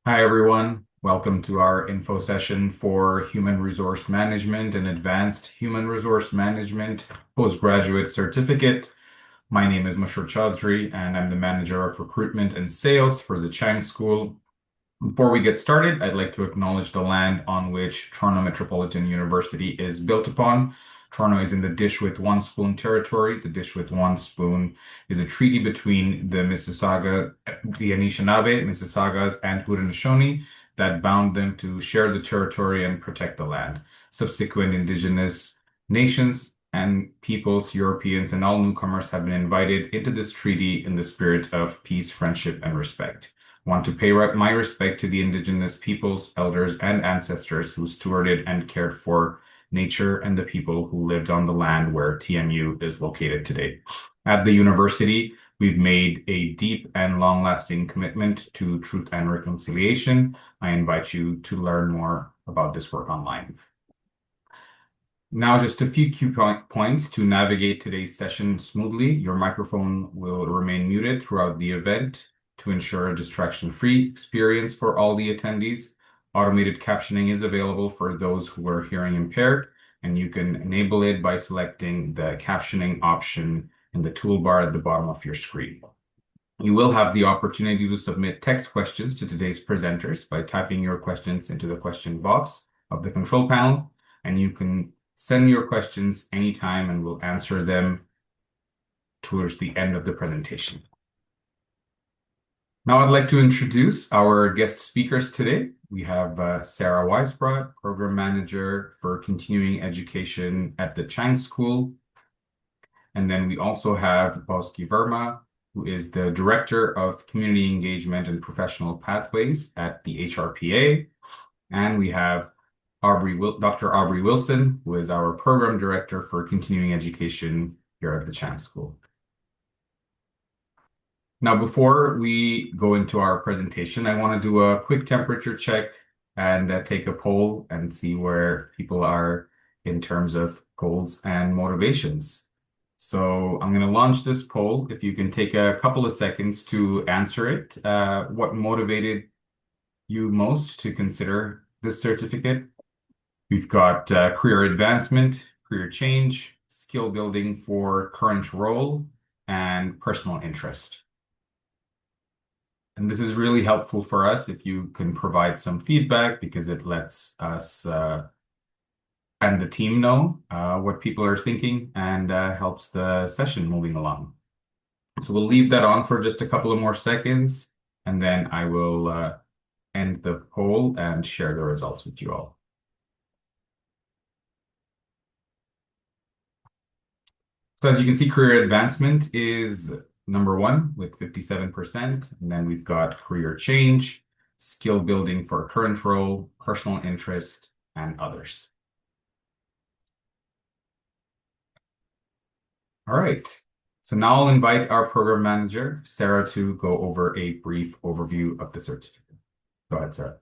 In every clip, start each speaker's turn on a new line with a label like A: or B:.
A: Hi, everyone. Welcome to our info session for Human Resource Management and Advanced Human Resource Management Postgraduate Certificate. My name is Mashur Chaudhry, and I'm the Manager of Recruitment and Sales for the Chang School. Before we get started, I'd like to acknowledge the land on which Toronto Metropolitan University is built upon. Toronto is in the Dish with One Spoon territory. The Dish with One Spoon is a treaty between the Anishinaabe, Mississaugas, and Haudenosaunee that bound them to share the territory and protect the land. Subsequent Indigenous nations and peoples, Europeans, and all newcomers have been invited into this treaty in the spirit of peace, friendship, and respect. Want to pay my respect to the Indigenous peoples, elders, and ancestors who stewarded and cared for nature and the people who lived on the land where TMU is located today. At the university, we've made a deep and long-lasting commitment to truth and reconciliation. I invite you to learn more about this work online. Now, just a few key points to navigate today's session smoothly. Your microphone will remain muted throughout the event to ensure a distraction-free experience for all the attendees. Automated captioning is available for those who are hearing impaired, and you can enable it by selecting the captioning option in the toolbar at the bottom of your screen. You will have the opportunity to submit text questions to today's presenters by typing your questions into the question box of the control panel, and you can send your questions anytime and we'll answer them towards the end of the presentation. Now I'd like to introduce our guest speakers today. We have Sarah Weisbrot, Program Manager for Continuing Education at the Chang School. And then we also have Bauski Verma, who is the Director of Community Engagement and Professional Pathways at the HRPA. And we have Dr. Aubrey Wilson, who is our Program Director for Continuing Education here at the Chang School. Now, before we go into our presentation, I want to do a quick temperature check and take a poll and see where people are in terms of goals and motivations. So I'm going to launch this poll. If you can take a couple of seconds to answer it, what motivated you most to consider this certificate? We've got career advancement, career change, skill building for current role, and personal interest. And this is really helpful for us if you can provide some feedback because it lets us and the team know what people are thinking and helps the session moving along. So we'll leave that on for just a couple of more seconds, and then I will end the poll and share the results with you all. So as you can see, career advancement is number one with 57%. And then we've got career change, skill building for current role, personal interest, and others. All right. So now I'll invite our program manager, Sarah, to go over a brief overview of the certificate. Go ahead, Sarah.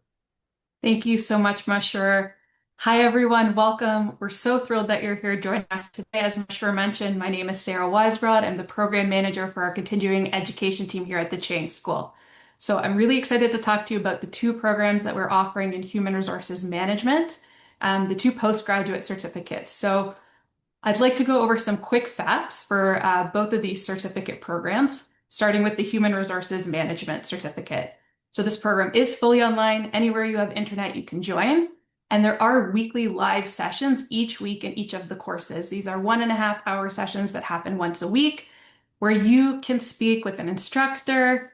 B: Thank you so much, Mashur. Hi, everyone. Welcome. We're so thrilled that you're here joining us today. As Mashur mentioned, my name is Sarah Weisbrod. I'm the program manager for our continuing education team here at the Chang School. So I'm really excited to talk to you about the two programs that we're offering in human resources management, the two postgraduate certificates. So I'd like to go over some quick facts for both of these certificate programs, starting with the human resources management certificate. So this program is fully online. Anywhere you have internet, you can join. And there are weekly live sessions each week in each of the courses. These are 1.5-hour sessions that happen once a week where you can speak with an instructor,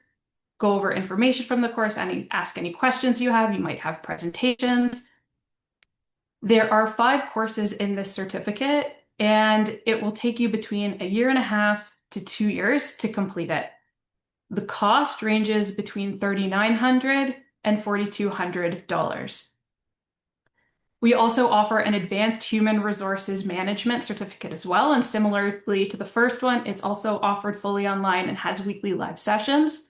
B: go over information from the course, and ask any questions you have. You might have presentations. There are 5 courses in this certificate, and it will take you between 1.5 to 2 years to complete it. The cost ranges between $3,900 and $4,200. We also offer an advanced human resources management certificate as well. And similarly to the first one, it's also offered fully online and has weekly live sessions.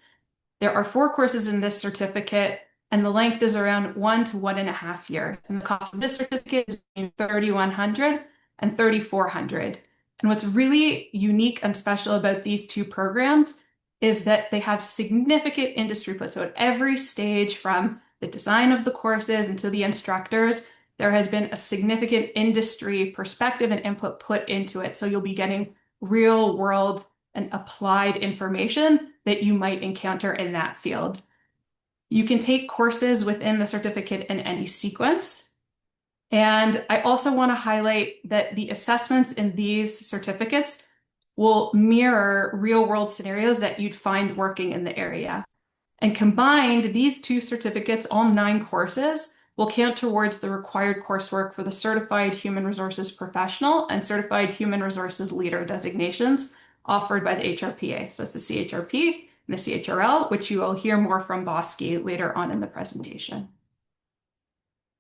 B: There are 4 courses in this certificate, and the length is around 1 to 1.5 years. And the cost of this certificate is between $3,100 and $3,400. And what's really unique and special about these two programs is that they have significant industry put. So at every stage from the design of the courses, and to the instructors, there has been a significant industry perspective and input put into it. So you'll be getting real world and applied information that you might encounter in that field. You can take courses within the certificate in any sequence. And I also want to highlight that the assessments in these certificates will mirror real world scenarios that you'd find working in the area. And combined, these two certificates, all 9 courses, will count towards the required coursework for the Certified Human Resources Professional and Certified Human Resources Leader designations offered by the HRPA. So it's the CHRP and the CHRL, which you will hear more from Bosky later on in the presentation.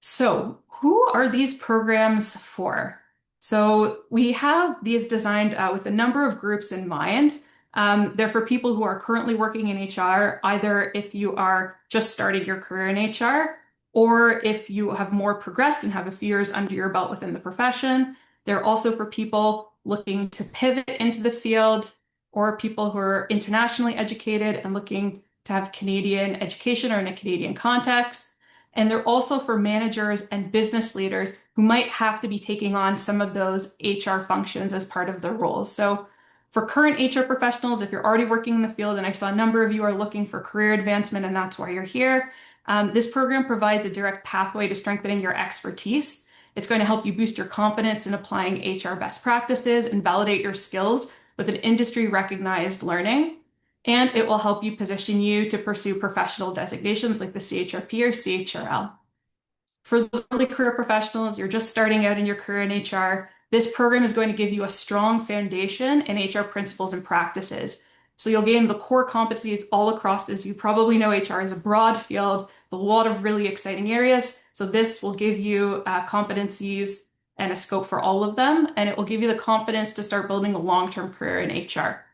B: So, who are these programs for? So, we have these designed with a number of groups in mind. They're for people who are currently working in HR, either if you are just starting your career in HR, or if you have more progressed and have a few years under your belt within the profession. They're also for people looking to pivot into the field, or people who are internationally educated and looking to have Canadian education or in a Canadian context. And they're also for managers and business leaders who might have to be taking on some of those HR functions as part of their roles. So for current HR professionals, if you're already working in the field, and I saw a number of you are looking for career advancement and that's why you're here, this program provides a direct pathway to strengthening your expertise. It's going to help you boost your confidence in applying HR best practices and validate your skills with an industry recognized learning. And it will help you position you to pursue professional designations like the CHRP or CHRL. For those early career professionals, you're just starting out in your career in HR, this program is going to give you a strong foundation in HR principles and practices. So you'll gain the core competencies all across this. You probably know HR is a broad field, with a lot of really exciting areas. So this will give you competencies and a scope for all of them, and it will give you the confidence to start building a long-term career in HR.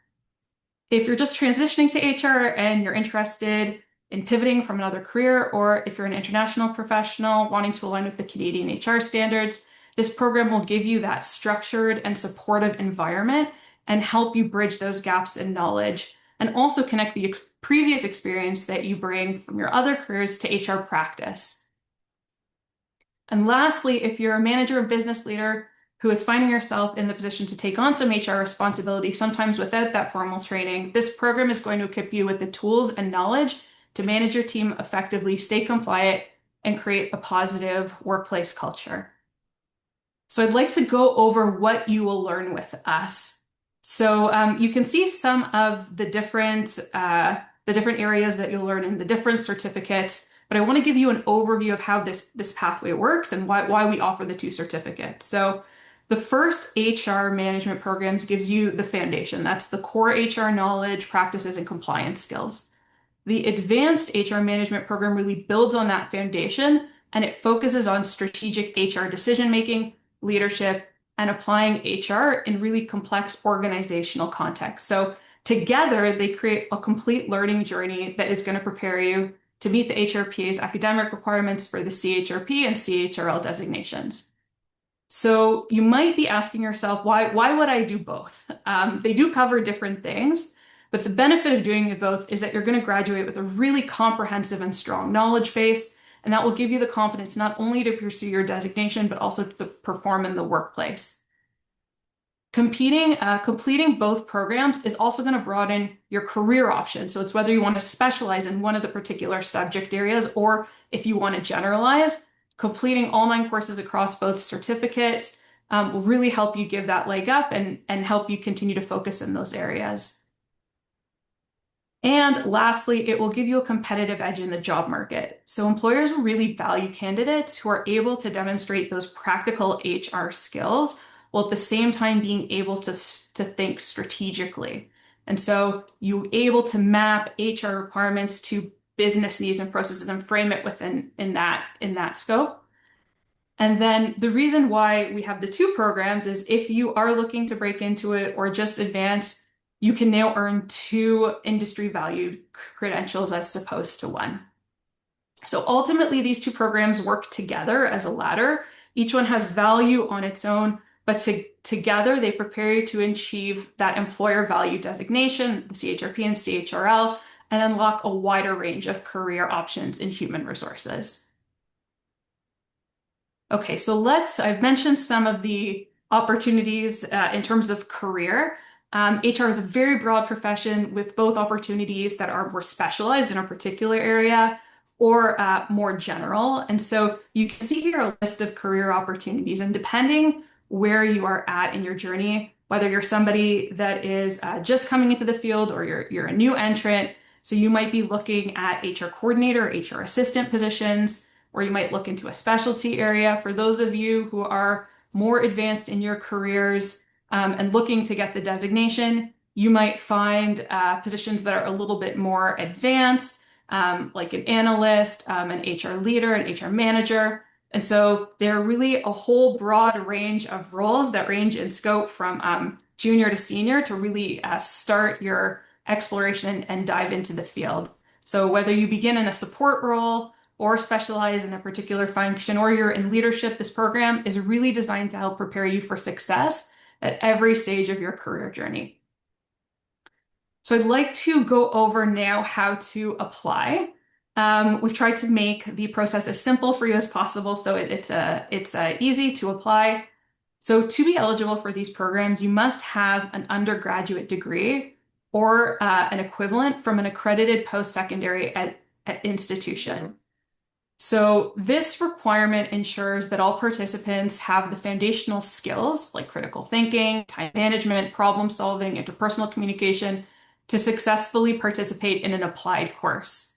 B: If you're just transitioning to HR and you're interested in pivoting from another career, or if you're an international professional wanting to align with the Canadian HR standards, this program will give you that structured and supportive environment and help you bridge those gaps in knowledge and also connect the previous experience that you bring from your other careers to HR practice. And lastly, if you're a manager or business leader who is finding yourself in the position to take on some HR responsibility, sometimes without that formal training, this program is going to equip you with the tools and knowledge to manage your team effectively, stay compliant, and create a positive workplace culture. So I'd like to go over what you will learn with us. So you can see some of the different areas that you'll learn in the different certificates, but I want to give you an overview of how this pathway works and why we offer the 2 certificates. So the first HR management programs gives you the foundation. That's the core HR knowledge, practices, and compliance skills. The advanced HR management program really builds on that foundation and it focuses on strategic HR decision making, leadership, and applying HR in really complex organizational contexts. So together, they create a complete learning journey that is going to prepare you to meet the HRPA's academic requirements for the CHRP and CHRL designations. So you might be asking yourself, why would I do both? They do cover different things, but the benefit of doing both is that you're going to graduate with a really comprehensive and strong knowledge base, and that will give you the confidence not only to pursue your designation, but also to perform in the workplace. Completing both programs is also going to broaden your career options. So it's whether you want to specialize in one of the particular subject areas or if you want to generalize, completing all 9 courses across both certificates will really help you give that leg up and help you continue to focus in those areas. And lastly, it will give you a competitive edge in the job market. So employers will really value candidates who are able to demonstrate those practical HR skills while at the same time being able to think strategically. And so you're able to map HR requirements to business needs and processes and frame it within in that scope. And then the reason why we have the 2 programs is if you are looking to break into it or just advance, you can now earn 2 industry valued credentials as opposed to 1. So ultimately, these 2 programs work together as a ladder. Each one has value on its own, but together they prepare you to achieve that employer value designation, the CHRP and CHRL, and unlock a wider range of career options in human resources. Okay, so I've mentioned some of the opportunities in terms of career. HR is a very broad profession with both opportunities that are more specialized in a particular area or more general. And so you can see here a list of career opportunities, and depending where you are at in your journey, whether you're somebody that is just coming into the field or you're a new entrant, so you might be looking at HR coordinator, HR assistant positions, or you might look into a specialty area. For those of you who are more advanced in your careers and looking to get the designation, you might find positions that are a little bit more advanced, like an analyst, an HR leader, an HR manager. And so there are really a whole broad range of roles that range in scope from junior to senior to really start your exploration and dive into the field. So whether you begin in a support role, or specialize in a particular function, or you're in leadership, this program is really designed to help prepare you for success at every stage of your career journey. So I'd like to go over now how to apply. We've tried to make the process as simple for you as possible, so it's easy to apply. So to be eligible for these programs, you must have an undergraduate degree or an equivalent from an accredited post-secondary institution. So this requirement ensures that all participants have the foundational skills like critical thinking, time management, problem solving, interpersonal communication to successfully participate in an applied course.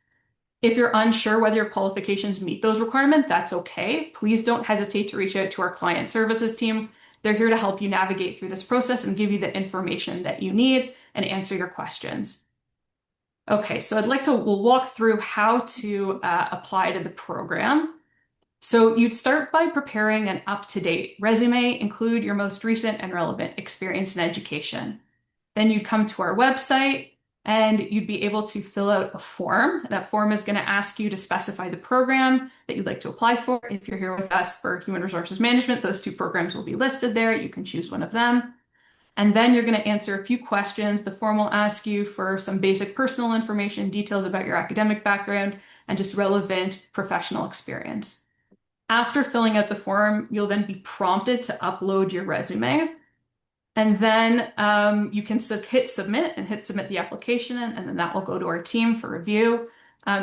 B: If you're unsure whether your qualifications meet those requirements, that's okay. Please don't hesitate to reach out to our client services team. They're here to help you navigate through this process and give you the information that you need and answer your questions. Okay, so we'll walk through how to apply to the program. So you'd start by preparing an up-to-date resume, include your most recent and relevant experience in education. Then you'd come to our website and you'd be able to fill out a form. That form is going to ask you to specify the program that you'd like to apply for. If you're here with us for human resources management, those two programs will be listed there. You can choose one of them. And then you're going to answer a few questions. The form will ask you for some basic personal information, details about your academic background, and just relevant professional experience. After filling out the form, you'll then be prompted to upload your resume. And then you can hit submit and hit submit the application, and then that will go to our team for review.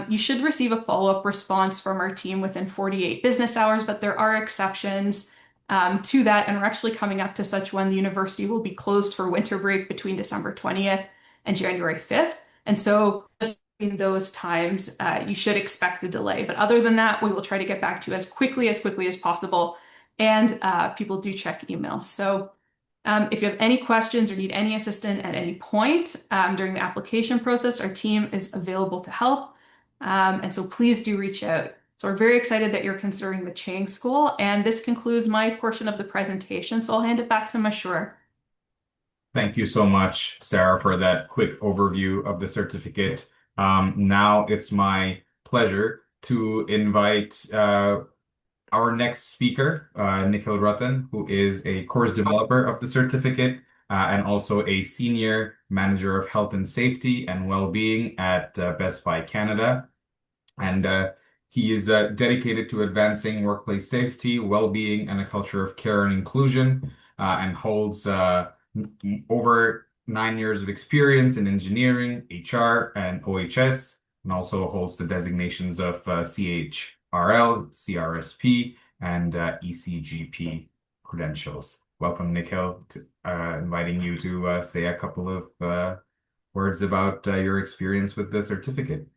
B: You should receive a follow-up response from our team within 48 business hours, but there are exceptions to that, and we're actually coming up to such when the university will be closed for winter break between December 20th and January 5th. And so just in those times, you should expect a delay. But other than that, we will try to get back to you as quickly as possible. And people do check email. So if you have any questions or need any assistance at any point during the application process, our team is available to help. And so please do reach out. So we're very excited that you're considering the Chang School, and this concludes my portion of the presentation. So I'll hand it back to Mashur.
A: Thank you so much, Sarah, for that quick overview of the certificate. Now it's my pleasure to invite our next speaker, Nikhil Ratan, who is a course developer of the certificate and also a senior manager of health and safety and well-being at Best Buy Canada. And he is dedicated to advancing workplace safety, well-being, and a culture of care and inclusion, and holds over 9 years of experience in engineering, HR, and OHS, and also holds the designations of CHRL, CRSP, and ECGP credentials. Welcome, Nikhil, inviting you to say a couple of words about your experience with the certificate.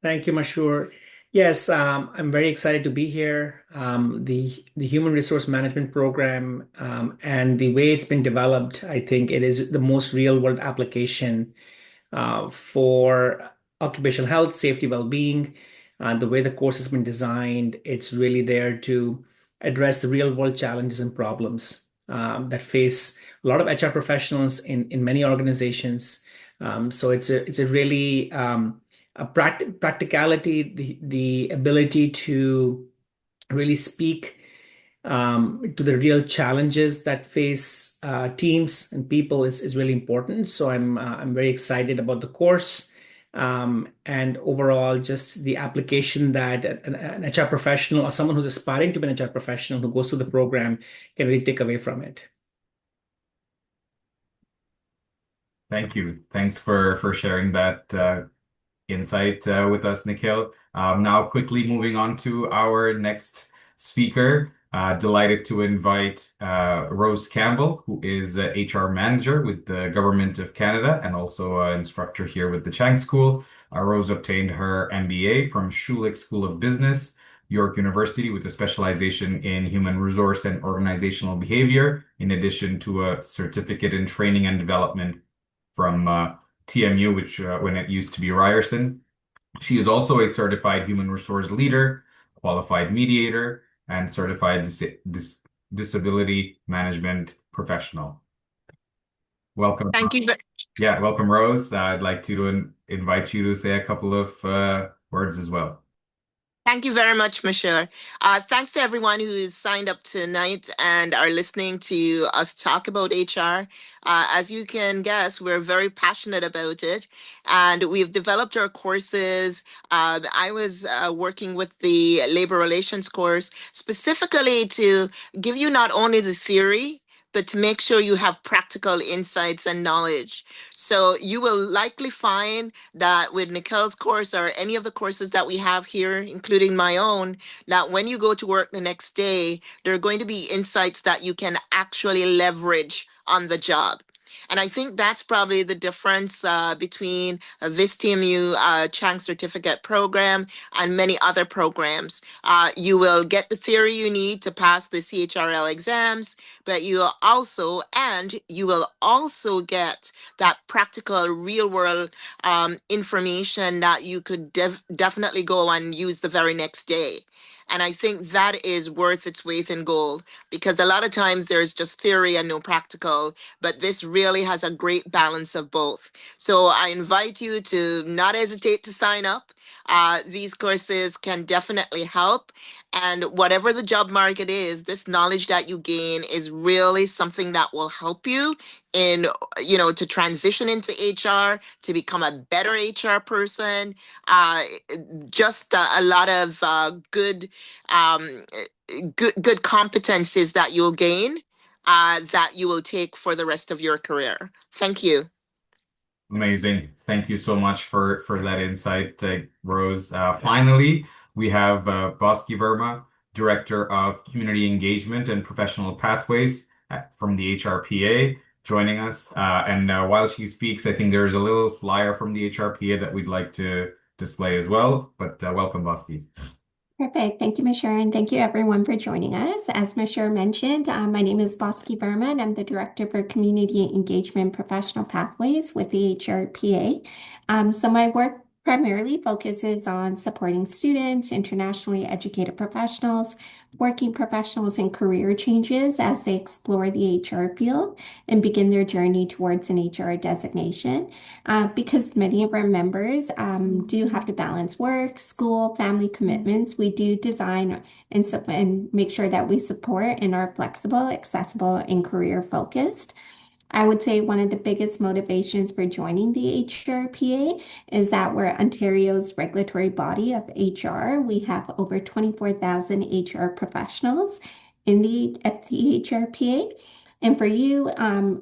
C: Thank you, Mashur. Yes, I'm very excited to be here. The Human Resource Management Program and the way it's been developed, I think it is the most real-world application for occupational health, safety, well-being. The way the course has been designed, it's really there to address the real-world challenges and problems that face a lot of HR professionals in many organizations. So it's a really a practicality, the ability to really speak to the real challenges that face teams and people is really important. So I'm very excited about the course, and overall just the application that an HR professional or someone who's aspiring to be an HR professional who goes through the program can really take away from it.
A: Thank you. Thanks for sharing that insight with us, Nikhil. Now, quickly moving on to our next speaker. Delighted to invite Rose Campbell, who is HR manager with the Government of Canada and also an instructor here with the Chang School. Rose obtained her MBA from Schulich School of Business, York University, with a specialization in human resource and organizational behavior, in addition to a certificate in training and development from TMU, which when it used to be Ryerson. She is also a certified human resource leader, qualified mediator, and certified disability management professional. Welcome.
D: Thank you.
A: Yeah, welcome, Rose. I'd like to invite you to say a couple of words as well.
D: Thank you very much, Michelle. Thanks to everyone who's signed up tonight and are listening to us talk about HR. As you can guess, we're very passionate about it, and we've developed our courses. I was working with the labor relations course specifically to give you not only the theory, but to make sure you have practical insights and knowledge. So you will likely find that with Nikhil's course or any of the courses that we have here, including my own, that when you go to work the next day, there are going to be insights that you can actually leverage on the job. And I think that's probably the difference between this TMU Chang certificate program and many other programs. You will get the theory you need to pass the CHRL exams, but you will also get that practical real world information that you could definitely go and use the very next day. And I think that is worth its weight in gold, because a lot of times there's just theory and no practical, but this really has a great balance of both. So I invite you to not hesitate to sign up. These courses can definitely help. And whatever the job market is, this knowledge that you gain is really something that will help you in, to transition into HR, to become a better HR person. Uh, just a lot of um, good competencies that you'll gain that you will take for the rest of your career. Thank you.
A: Amazing. Thank you so much for that insight, Rose. Finally, we have Bhaski Verma, Director of Community Engagement and Professional Pathways from the HRPA, joining us. And while she speaks, I think there's a little flyer from the HRPA that we'd like to display as well. But welcome, Bhaski.
E: Perfect. Thank you, Ms. Sharon. Thank you, everyone, for joining us. As Ms. Sharon mentioned, my name is Bhaski Verma, and I'm the Director for Community Engagement Professional Pathways with the HRPA. So my work primarily focuses on supporting students, internationally educated professionals, working professionals in career changes as they explore the HR field and begin their journey towards an HR designation. Because many of our members do have to balance work, school, family commitments, we do design and make sure that we support and are flexible, accessible, and career focused. I would say one of the biggest motivations for joining the HRPA is that we're Ontario's regulatory body of HR. We have over 24,000 HR professionals at the HRPA. And for you,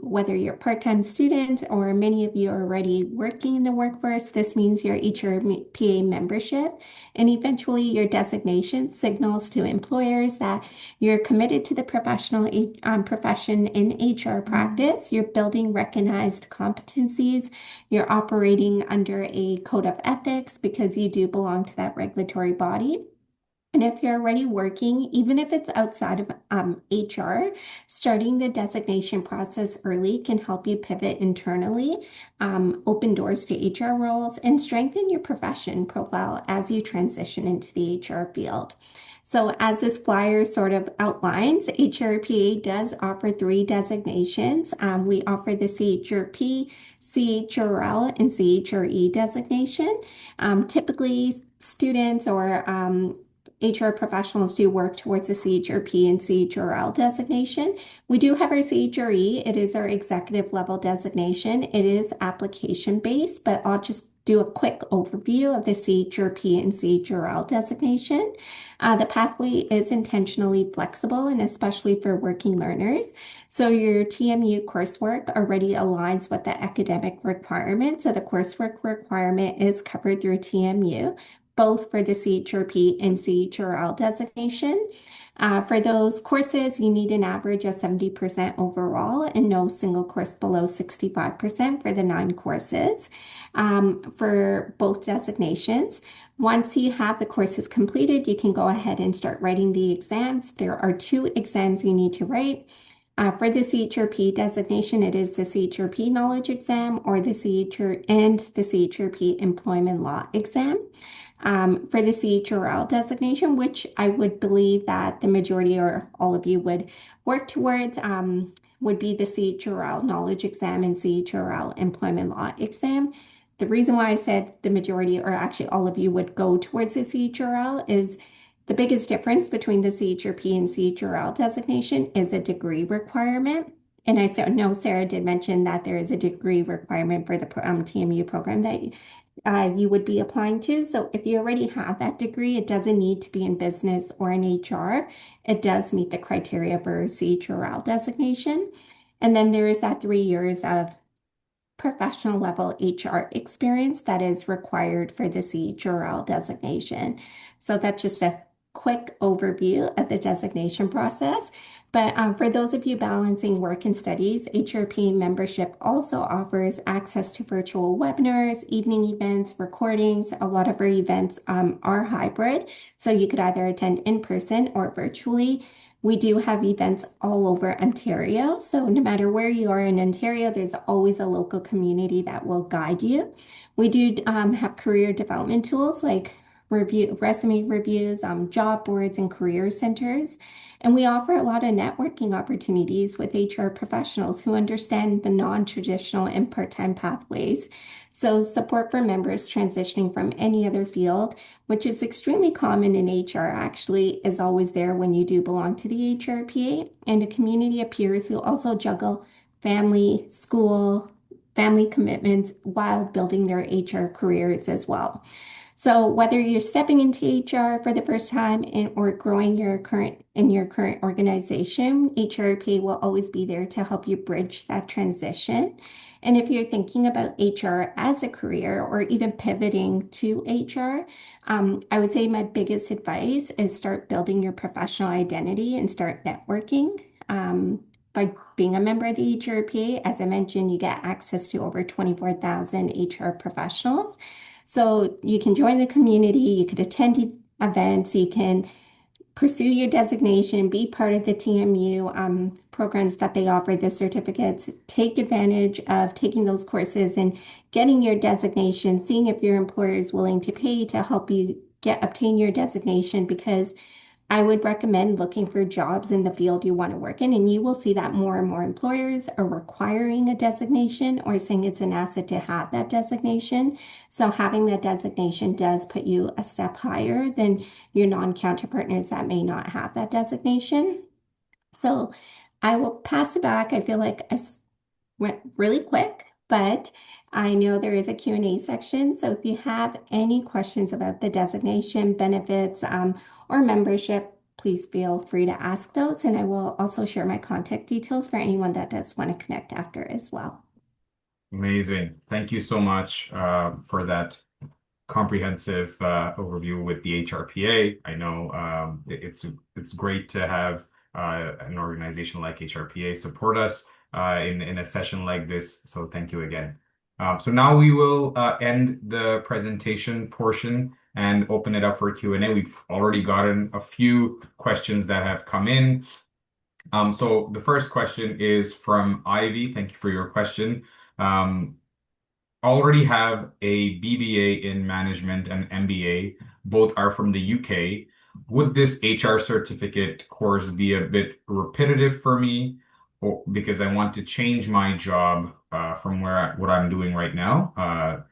E: whether you're a part-time student or many of you are already working in the workforce, this means your HRPA membership and eventually your designation signals to employers that you're committed to the profession in HR practice. You're building recognized competencies. You're operating under a code of ethics because you do belong to that regulatory body. And if you're already working, even if it's outside of HR, starting the designation process early can help you pivot internally, open doors to HR roles, and strengthen your profession profile as you transition into the HR field. So as this flyer sort of outlines, HRPA does offer 3 designations. We offer the CHRP, CHRL, and CHRE designation. Typically, students or HR professionals do work towards a CHRP and CHRL designation. We do have our CHRE. It is our executive level designation. It is application based, but I'll just do a quick overview of the CHRP and CHRL designation. The pathway is intentionally flexible and especially for working learners. So your TMU coursework already aligns with the academic requirement. So the coursework requirement is covered through TMU, both for the CHRP and CHRL designation. For those courses, you need an average of 70% overall and no single course below 65% for the 9 courses for both designations. Once you have the courses completed, you can go ahead and start writing the exams. There are 2 exams you need to write. For the CHRP designation, it is the CHRP knowledge exam or the CHRP employment law exam. For the CHRL designation, which I would believe that the majority or all of you would work towards, would be the CHRL knowledge exam and CHRL employment law exam. The reason why I said the majority or actually all of you would go towards the CHRL is the biggest difference between the CHRP and CHRL designation is a degree requirement. And I know Sarah did mention that there is a degree requirement for the TMU program that you would be applying to. So if you already have that degree, it doesn't need to be in business or in HR. It does meet the criteria for CHRL designation. And then there is that 3 years of professional level HR experience that is required for the CHRL designation. So that's just a quick overview of the designation process. But for those of you balancing work and studies, HRP membership also offers access to virtual webinars, evening events, recordings. A lot of our events are hybrid, so you could either attend in person or virtually. We do have events all over Ontario, so no matter where you are in Ontario, there's always a local community that will guide you. We do have career development tools like resume reviews, job boards, and career centers. And we offer a lot of networking opportunities with HR professionals who understand the non-traditional and part-time pathways. So support for members transitioning from any other field, which is extremely common in HR, actually, is always there when you do belong to the HRPA, and a community of peers who also juggle family, school, family commitments while building their HR careers as well. So whether you're stepping into HR for the first time or growing your current organization, HRP will always be there to help you bridge that transition. And if you're thinking about HR as a career or even pivoting to HR, I would say my biggest advice is start building your professional identity and start networking. By being a member of the HRP, as I mentioned, you get access to over 24,000 HR professionals. So you can join the community, you could attend events, you can pursue your designation, be part of the TMU programs that they offer, the certificates, take advantage of taking those courses and getting your designation, seeing if your employer is willing to pay to help you obtain your designation, because I would recommend looking for jobs in the field you want to work in, and you will see that more and more employers are requiring a designation or saying it's an asset to have that designation. So having that designation does put you a step higher than your non-counterpartners that may not have that designation. So I will pass it back. I feel like I went really quick, but I know there is a Q&A section. So if you have any questions about the designation, benefits, or membership, please feel free to ask those. And I will also share my contact details for anyone that does want to connect after as well.
A: Amazing. Thank you so much for that comprehensive overview with the HRPA. I know it's great to have an organization like HRPA support us in a session like this. So thank you again. So now we will end the presentation portion and open it up for Q&A. We've already gotten a few questions that have come in. So the first question is from Ivy. Thank you for your question. Already have a BBA in management and MBA. Both are from the UK. Would this HR certificate course be a bit repetitive for me, or because I want to change my job from what I'm doing right now?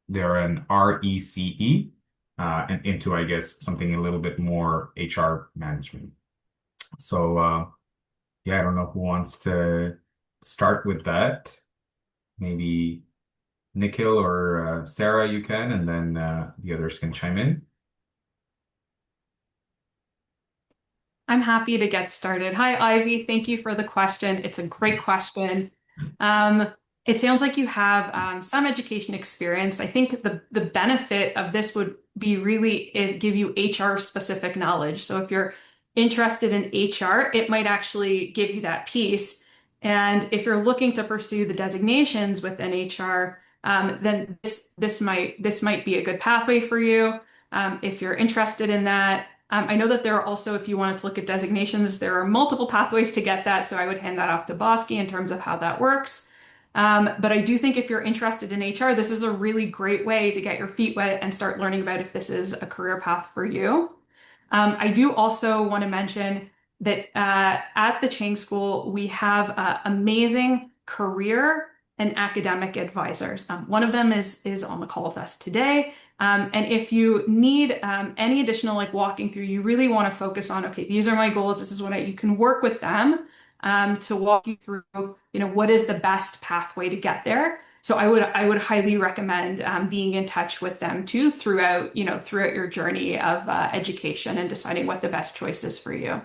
A: They're an RECE. and into, I guess, something a little bit more HR management. So, yeah, I don't know who wants to start with that. Maybe Nikhil or Sarah, you can, and then the others can chime in.
B: I'm happy to get started. Hi, Ivy. Thank you for the question. It's a great question. Um, it sounds like you have some education experience. I think the benefit of this would be really give you HR specific knowledge. So if you're interested in HR, it might actually give you that piece. And if you're looking to pursue the designations within HR, then this might be a good pathway for you. If you're interested in that. I know that there are also, if you wanted to look at designations, there are multiple pathways to get that. So I would hand that off to Bosky in terms of how that works. But I do think if you're interested in HR, this is a really great way to get your feet wet and start learning about if this is a career path for you. I do also want to mention that at the Chang School, we have amazing career and academic advisors. One of them is on the call with us today. And if you need any additional like walking through, you really want to focus on, okay, these are my goals. This is you can work with them to walk you through, what is the best pathway to get there. So I would highly recommend being in touch with them too throughout your journey of education and deciding what the best choice is for you.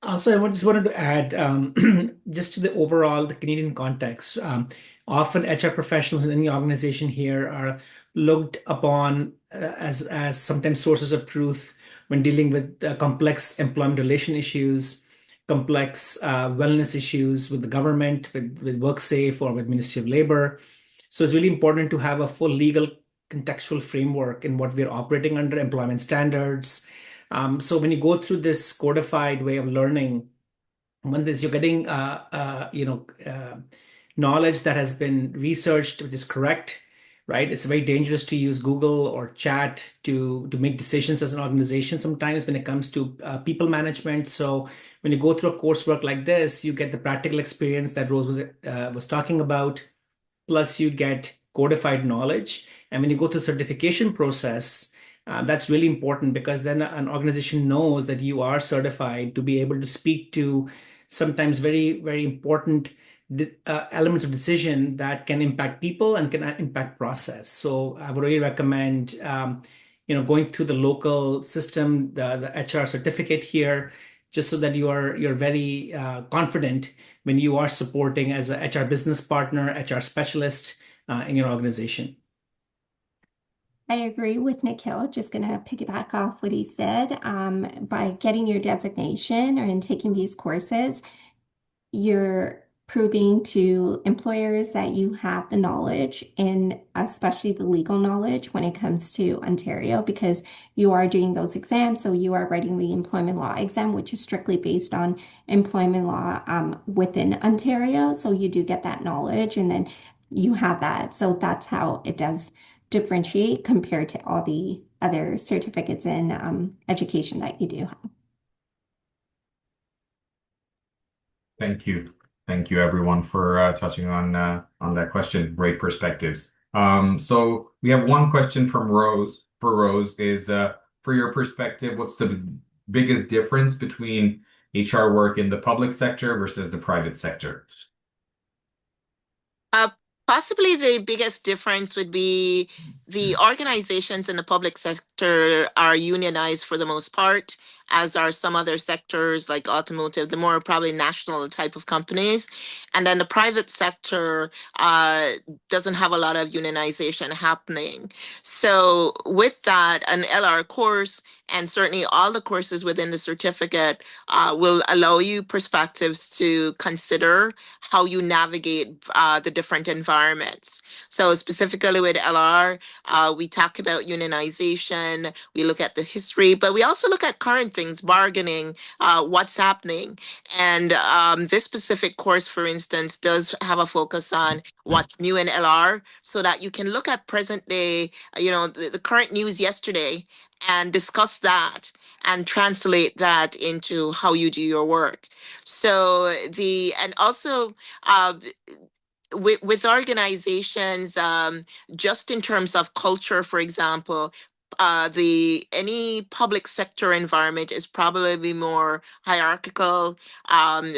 C: Also, just wanted to add, just to the overall the Canadian context. Often, HR professionals in any organization here are looked upon as sometimes sources of truth when dealing with complex employment relation issues, complex wellness issues with the government, with WorkSafe or with Ministry of Labor. So it's really important to have a full legal contextual framework in what we're operating under, employment standards. So when you go through this codified way of learning, one is you're getting knowledge that has been researched, which is correct, right? It's very dangerous to use Google or chat to make decisions as an organization sometimes when it comes to people management. So when you go through a coursework like this, you get the practical experience that Rose was talking about, plus you get codified knowledge. And when you go through the certification process, that's really important because then an organization knows that you are certified to be able to speak to sometimes very, very important elements of decision that can impact people and can impact process. So I would really recommend, going through the local system, the HR certificate here, just so that you're very confident when you are supporting as a HR business partner, HR specialist in your organization.
E: I agree with Nikhil. Just going to piggyback off what he said. By getting your designation or in taking these courses, you're proving to employers that you have the knowledge and especially the legal knowledge when it comes to Ontario because you are doing those exams. So you are writing the employment law exam, which is strictly based on employment law within Ontario. So you do get that knowledge and then you have that. So that's how it does differentiate compared to all the other certificates in education that you do have.
A: Thank you. Thank you, everyone, for touching on that question. Great perspectives. So we have one question from Rose. For Rose, is for your perspective, what's the biggest difference between HR work in the public sector versus the private sector?
D: Uh, Possibly the biggest difference would be the organizations in the public sector are unionized for the most part, as are some other sectors like automotive, the more probably national type of companies. And then the private sector doesn't have a lot of unionization happening. So, with that, an LR course and certainly all the courses within the certificate will allow you perspectives to consider how you navigate the different environments. So specifically with LR, we talk about unionization, we look at the history, but we also look at current things, bargaining, what's happening. And this specific course, for instance, does have a focus on what's new in LR so that you can look at present day, the current news yesterday and discuss that and translate that into how you do your work. So and also uh, with organizations, just in terms of culture, for example, the any public sector environment is probably more hierarchical, um,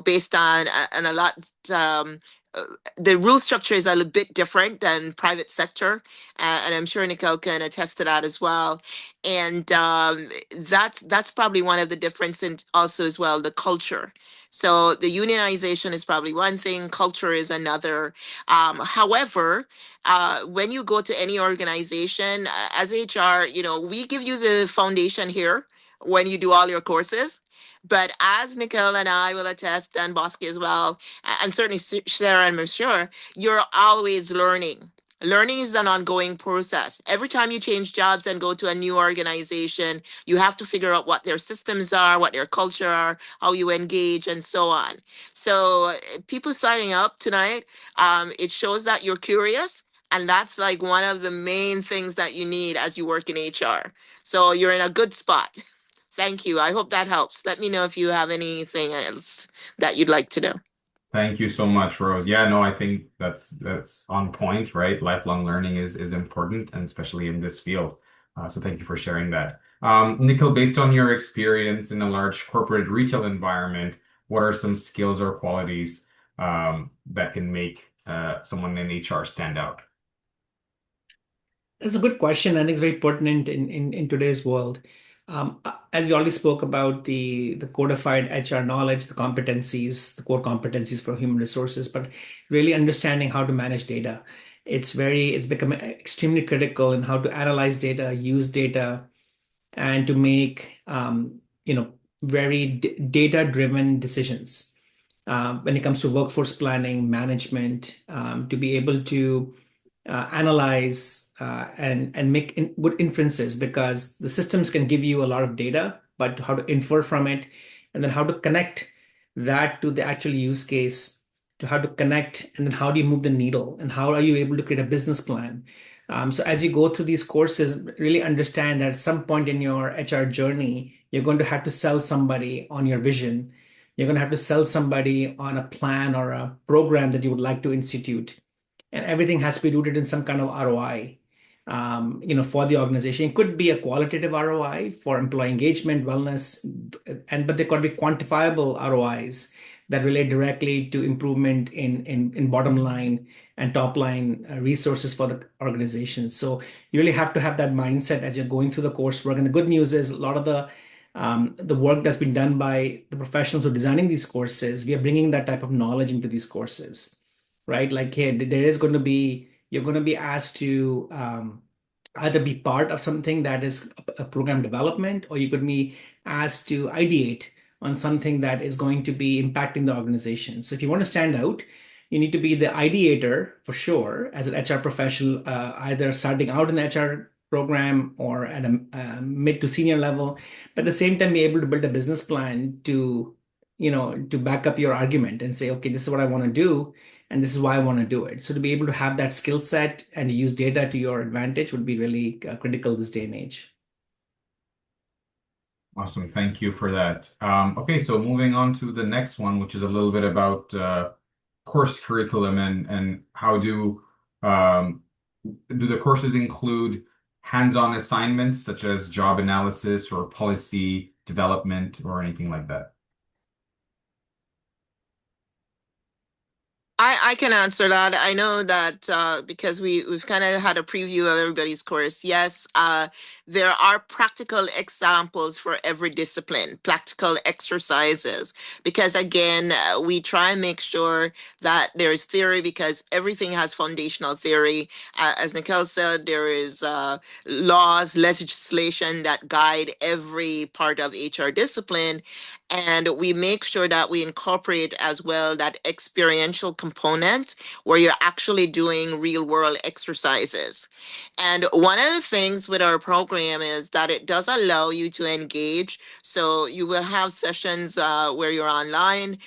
D: based on and a lot. Um, uh, the rule structure is a little bit different than private sector, and I'm sure Nicole can attest to that as well. And that's probably one of the difference, and also as well the culture. So the unionization is probably one thing, culture is another. However, when you go to any organization as HR, we give you the foundation here when you do all your courses. But as Nicole and I will attest, and Bosky as well, and certainly Sarah and Monsieur, you're always learning. Learning is an ongoing process. Every time you change jobs and go to a new organization, you have to figure out what their systems are, what their culture are, how you engage, and so on. So, people signing up tonight, it shows that you're curious, and that's like one of the main things that you need as you work in HR. So, you're in a good spot. Thank you. I hope that helps. Let me know if you have anything else that you'd like to know.
A: Thank you so much, Rose. Yeah, no, I think that's on point, right? Lifelong learning is important, and especially in this field. So thank you for sharing that. Nikhil, based on your experience in a large corporate retail environment, what are some skills or qualities that can make someone in HR stand out?
C: That's a good question. I think it's very pertinent in today's world. As we already spoke about the codified HR knowledge, the competencies, the core competencies for human resources, but really understanding how to manage data. It's become extremely critical in how to analyze data, use data, and to make very data-driven decisions when it comes to workforce planning, management, to be able to analyze and make good inferences because the systems can give you a lot of data, but how to infer from it, and then how to connect that to the actual use case, to how to connect, and then how do you move the needle, and how are you able to create a business plan. So as you go through these courses, really understand that at some point in your HR journey, you're going to have to sell somebody on your vision. You're going to have to sell somebody on a plan or a program that you would like to institute, and everything has to be rooted in some kind of ROI, for the organization. It could be a qualitative ROI for employee engagement, wellness, but there could be quantifiable ROIs that relate directly to improvement in bottom line and top line resources for the organization. So you really have to have that mindset as you're going through the coursework. And the good news is a lot of the work that's been done by the professionals who are designing these courses, we are bringing that type of knowledge into these courses, right? Like, hey, you're going to be asked to either be part of something that is a program development, or you could be asked to ideate on something that is going to be impacting the organization. So if you want to stand out, you need to be the ideator for sure as an HR professional, either starting out in the HR program or at a mid to senior level, but at the same time be able to build a business plan to back up your argument and say, okay, this is what I want to do, and this is why I want to do it. So to be able to have that skill set and use data to your advantage would be really critical this day and age.
A: Awesome. Thank you for that. Okay, so moving on to the next one, which is a little bit about course curriculum and how do the courses include hands-on assignments such as job analysis or policy development or anything like that?
D: I can answer that. I know that because we've kind of had a preview of everybody's course. Yes, there are practical examples for every discipline, practical exercises, because again, we try and make sure that there is theory because everything has foundational theory. As Nicole said, there is laws, legislation that guide every part of HR discipline. And we make sure that we incorporate as well that experiential component where you're actually doing real world exercises. And one of the things with our program is that it does allow you to engage. So you will have sessions where you're online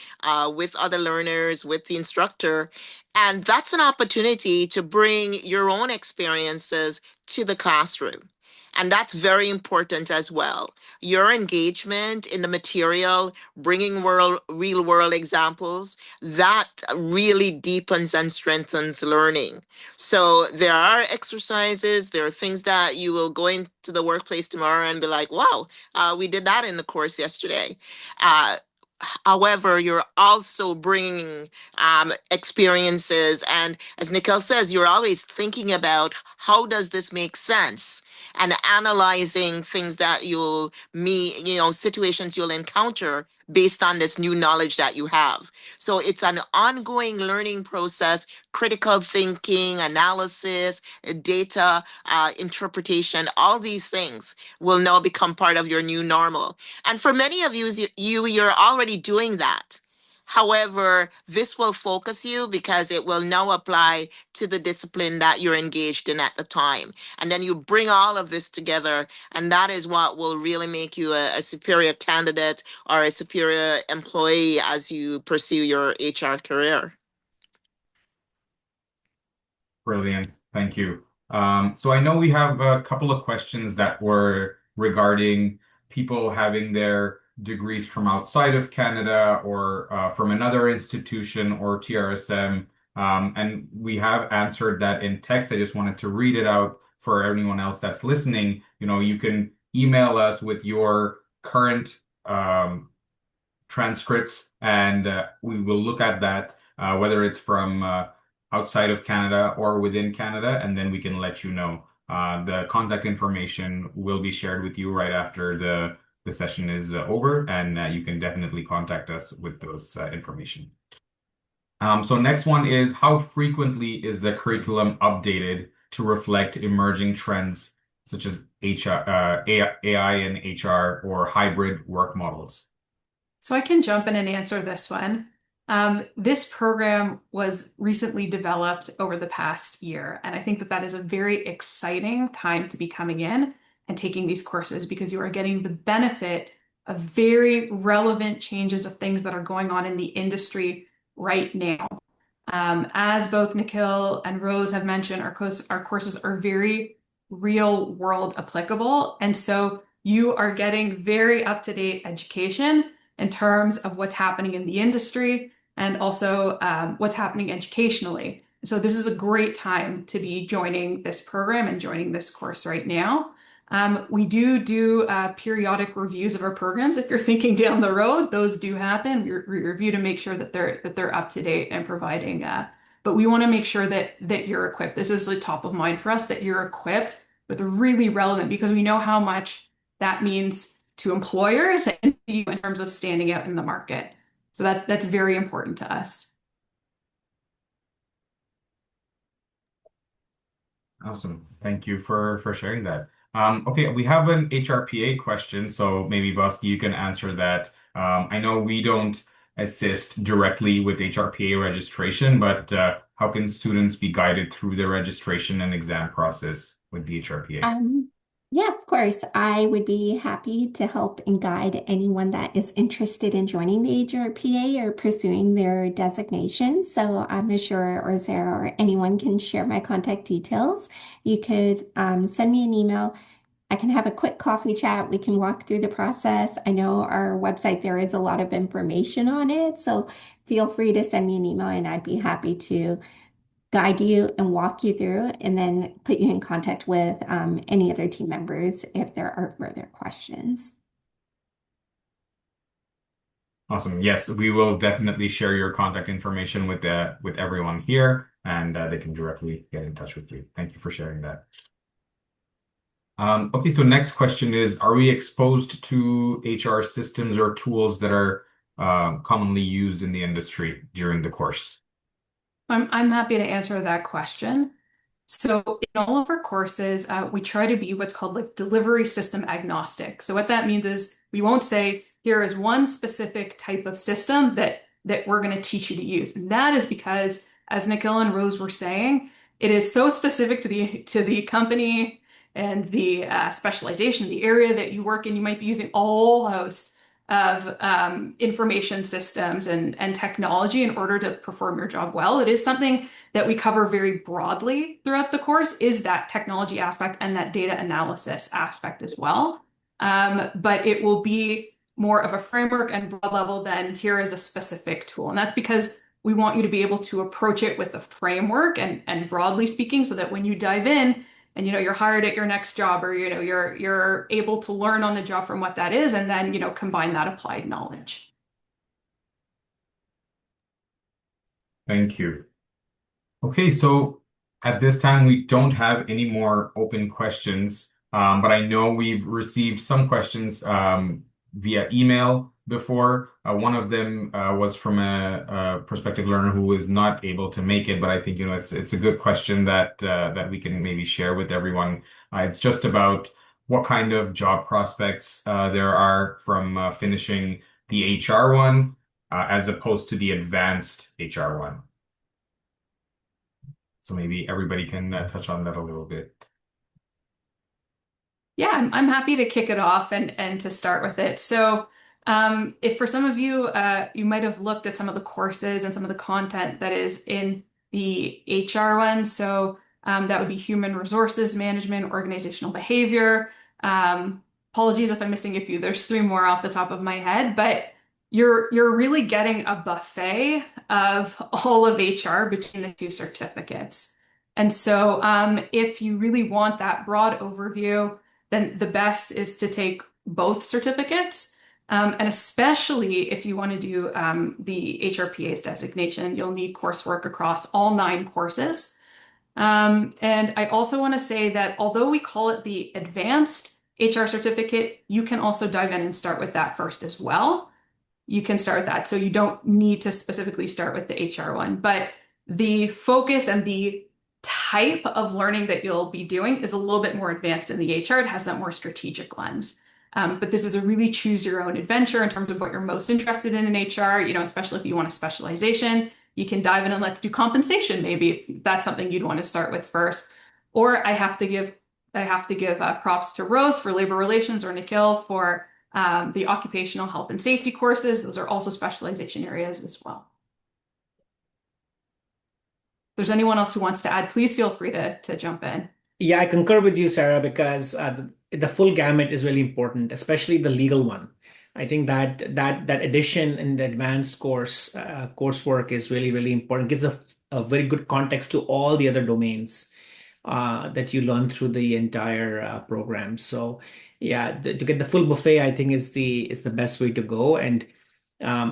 D: with other learners, with the instructor. And that's an opportunity to bring your own experiences to the classroom. And that's very important as well. Your engagement in the material, bringing real world examples, that really deepens and strengthens learning. So there are exercises, there are things that you will go into the workplace tomorrow and be like, wow, we did that in the course yesterday. Uh, However, you're also bringing experiences, and as Nikhil says, you're always thinking about how does this make sense, and analyzing things that you'll meet, situations you'll encounter based on this new knowledge that you have. So it's an ongoing learning process, critical thinking, analysis, data interpretation. All these things will now become part of your new normal. And for many of you're already doing that. However, this will focus you because it will now apply to the discipline that you're engaged in at the time. And then you bring all of this together, and that is what will really make you a superior candidate or a superior employee as you pursue your HR career.
A: Brilliant. Thank you. So I know we have a couple of questions that were regarding people having their degrees from outside of Canada or from another institution or TRSM. And we have answered that in text. I just wanted to read it out for anyone else that's listening. You can email us with your current transcripts, and we will look at that, whether it's from outside of Canada or within Canada, and then we can let you know. The contact information will be shared with you right after the session is over, and you can definitely contact us with those information. So next one is, how frequently is the curriculum updated to reflect emerging trends such as AI and HR or hybrid work models?
B: So I can jump in and answer this one. This program was recently developed over the past year, and I think that that is a very exciting time to be coming in and taking these courses because you are getting the benefit of very relevant changes of things that are going on in the industry right now. As both Nikhil and Rose have mentioned, our courses are very real world applicable, and so you are getting very up-to-date education in terms of what's happening in the industry and also what's happening educationally. So this is a great time to be joining this program and joining this course right now. We do periodic reviews of our programs. If you're thinking down the road, those do happen. We review to make sure that they're up to date and providing. But we want to make sure that you're equipped. This is the top of mind for us, that you're equipped with really relevant, because we know how much that means to employers and you in terms of standing out in the market. So that's very important to us.
A: Awesome. Thank you for sharing that. Okay, we have an HRPA question, so maybe Bosky, you can answer that. I know we don't assist directly with HRPA registration, but how can students be guided through the registration and exam process with the HRPA?
E: Yeah, of course. I would be happy to help and guide anyone that is interested in joining the HRPA or pursuing their designation. So I'm sure or Sarah or anyone can share my contact details. You could send me an email. I can have a quick coffee chat. We can walk through the process. I know our website, there is a lot of information on it. So feel free to send me an email and I'd be happy to guide you and walk you through and then put you in contact with any other team members if there are further questions.
A: Awesome. Yes, we will definitely share your contact information with everyone here, and they can directly get in touch with you. Thank you for sharing that. Okay, so next question is, are we exposed to HR systems or tools that are commonly used in the industry during the course?
B: I'm happy to answer that question. So in all of our courses, we try to be what's called like delivery system agnostic. So what that means is we won't say here is one specific type of system that we're going to teach you to use. And that is because, as Nikhil and Rose were saying, it is so specific to the company and the specialization, the area that you work in. You might be using a whole host of information systems and technology in order to perform your job well. It is something that we cover very broadly throughout the course, is that technology aspect and that data analysis aspect as well. But it will be more of a framework and broad level than here is a specific tool. And that's because we want you to be able to approach it with a framework and broadly speaking, so that when you dive in and you're hired at your next job, or you're able to learn on the job from what that is, and then combine that applied knowledge.
A: Thank you. Okay, so at this time, we don't have any more open questions, but I know we've received some questions via email before. One of them was from a prospective learner who was not able to make it, but I think it's a good question that we can maybe share with everyone. It's just about what kind of job prospects there are from finishing the HR one as opposed to the advanced HR one. So maybe everybody can touch on that a little bit.
B: Yeah, I'm happy to kick it off and to start with it. So, if for some of you, you might have looked at some of the courses and some of the content that is in the HR one. So, that would be human resources management, organizational behavior. Apologies if I'm missing a few. There's three more off the top of my head, but you're really getting a buffet of all of HR between the two certificates. And so, if you really want that broad overview, then the best is to take both certificates. And especially if you want to do the HRPA's designation, you'll need coursework across all 9 courses. And I also want to say that although we call it the advanced HR certificate, you can also dive in and start with that first as well. You can start with that. So you don't need to specifically start with the HR one, but the focus and the type of learning that you'll be doing is a little bit more advanced in the HR. It has that more strategic lens. But this is a really choose your own adventure in terms of what you're most interested in HR, especially if you want a specialization, you can dive in and let's do compensation. Maybe if that's something you'd want to start with first. Or I have to give props to Rose for labor relations, or Nikhil for the occupational health and safety courses. Those are also specialization areas as well. If there's anyone else who wants to add, please feel free to jump in.
C: Yeah, I concur with you, Sarah, because the full gamut is really important, especially the legal one. I think that addition in the advanced coursework is really, really important. Gives a very good context to all the other domains that you learn through the entire program. So yeah, to get the full buffet, I think is the best way to go. And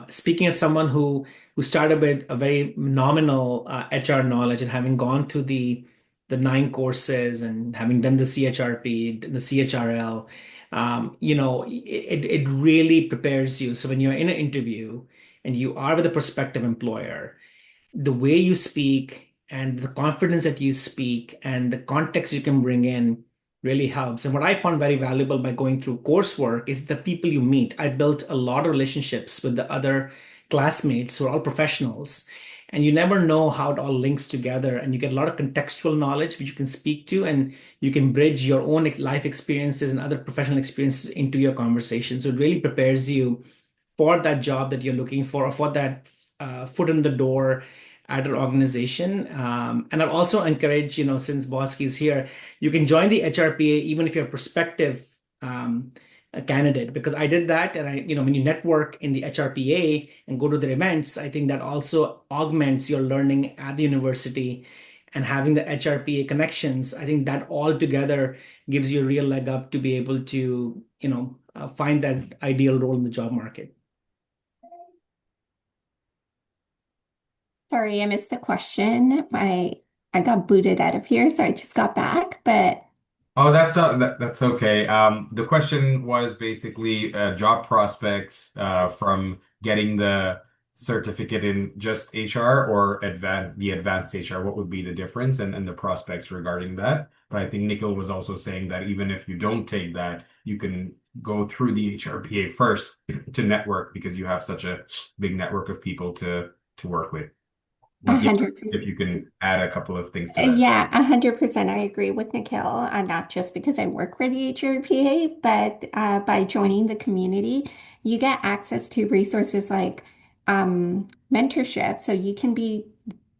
C: speaking as someone who started with a very nominal HR knowledge, and having gone through the 9 courses and having done the CHRP, the CHRL, it really prepares you. So when you're in an interview and you are with a prospective employer, the way you speak and the confidence that you speak and the context you can bring in really helps. And what I found very valuable by going through coursework is the people you meet. I built a lot of relationships with the other classmates who are all professionals. And you never know how it all links together. And you get a lot of contextual knowledge which you can speak to, and you can bridge your own life experiences and other professional experiences into your conversation. So it really prepares you for that job that you're looking for, or for that foot in the door at an organization. And I'll also encourage, since Bosky is here, you can join the HRPA even if you're a prospective a candidate, because I did that. And when you network in the HRPA and go to their events, I think that also augments your learning at the university, and having the HRPA connections. I think that all together gives you a real leg up to be able to, find that ideal role in the job market.
E: Sorry, I missed the question. I got booted out of here, so I just got back, but
A: Oh, that's okay. The question was basically job prospects from getting the certificate in just HR or the advanced HR. What would be the difference and the prospects regarding that? But I think Nikhil was also saying that even if you don't take that, you can go through the HRPA first to network, because you have such a big network of people to work with.
E: A
A: But yeah,
E: hundred
A: if
E: percent.
A: you can add a couple of things to that.
E: Yeah, 100%. I agree with Nikhil, not just because I work for the HRPA, but by joining the community, you get access to resources like mentorship. So you can be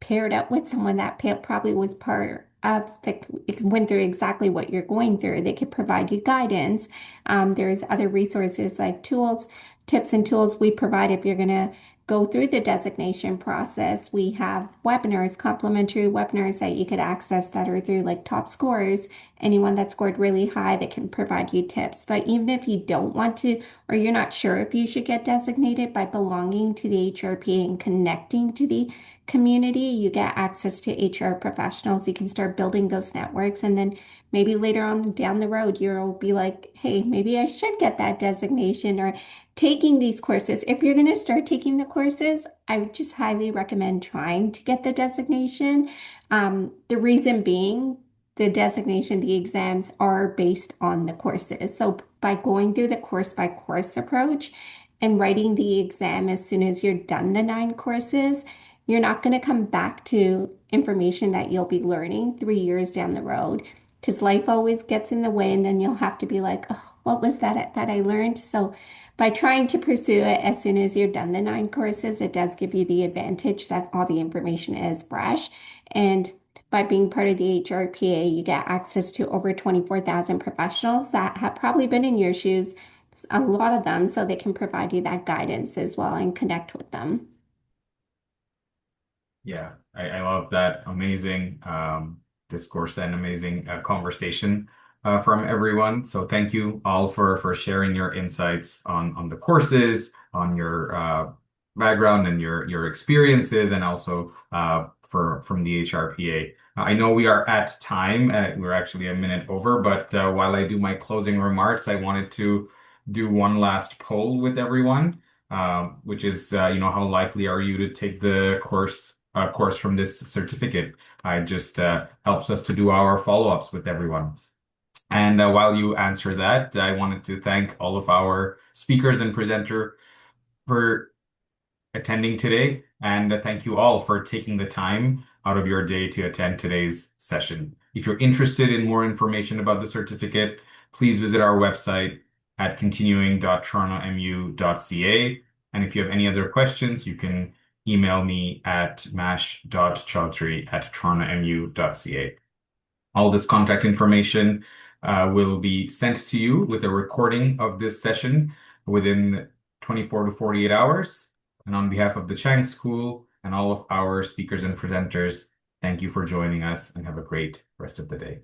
E: paired up with someone that probably was part of the, went through exactly what you're going through. They could provide you guidance. There's other resources like tools, tips and tools we provide if you're going to go through the designation process. We have webinars, complimentary webinars that you could access that are through like top scorers, anyone that scored really high that can provide you tips. But even if you don't want to, or you're not sure if you should get designated by belonging to the HRP and connecting to the community, you get access to HR professionals. You can start building those networks. And then maybe later on down the road, you'll be like, hey, maybe I should get that designation or taking these courses. If you're going to start taking the courses, I would just highly recommend trying to get the designation. The reason being, the designation, the exams are based on the courses. So by going through the course by course approach and writing the exam as soon as you're done the 9 courses, you're not going to come back to information that you'll be learning 3 years down the road because life always gets in the way, and then you'll have to be like, oh, what was that I learned? So by trying to pursue it as soon as you're done the 9 courses, it does give you the advantage that all the information is fresh. And by being part of the HRPA, you get access to over 24,000 professionals that have probably been in your shoes, a lot of them, so they can provide you that guidance as well and connect with them.
A: Yeah, I love that amazing discourse and amazing conversation from everyone. So thank you all for sharing your insights on the courses, on your background and your experiences, and also for from the HRPA. I know we are at time. We're actually a minute over, but while I do my closing remarks, I wanted to do one last poll with everyone, which is, how likely are you to take the course from this certificate? It just helps us to do our follow-ups with everyone. And while you answer that, I wanted to thank all of our speakers and presenter for attending today, and thank you all for taking the time out of your day to attend today's session. If you're interested in more information about the certificate, please visit our website at continuing.torontomu.ca. And if you have any other questions, you can email me at mash.chaudhry@torontomu.ca. All this contact information will be sent to you with a recording of this session within 24 to 48 hours. And on behalf of the Chang School and all of our speakers and presenters, thank you for joining us and have a great rest of the day.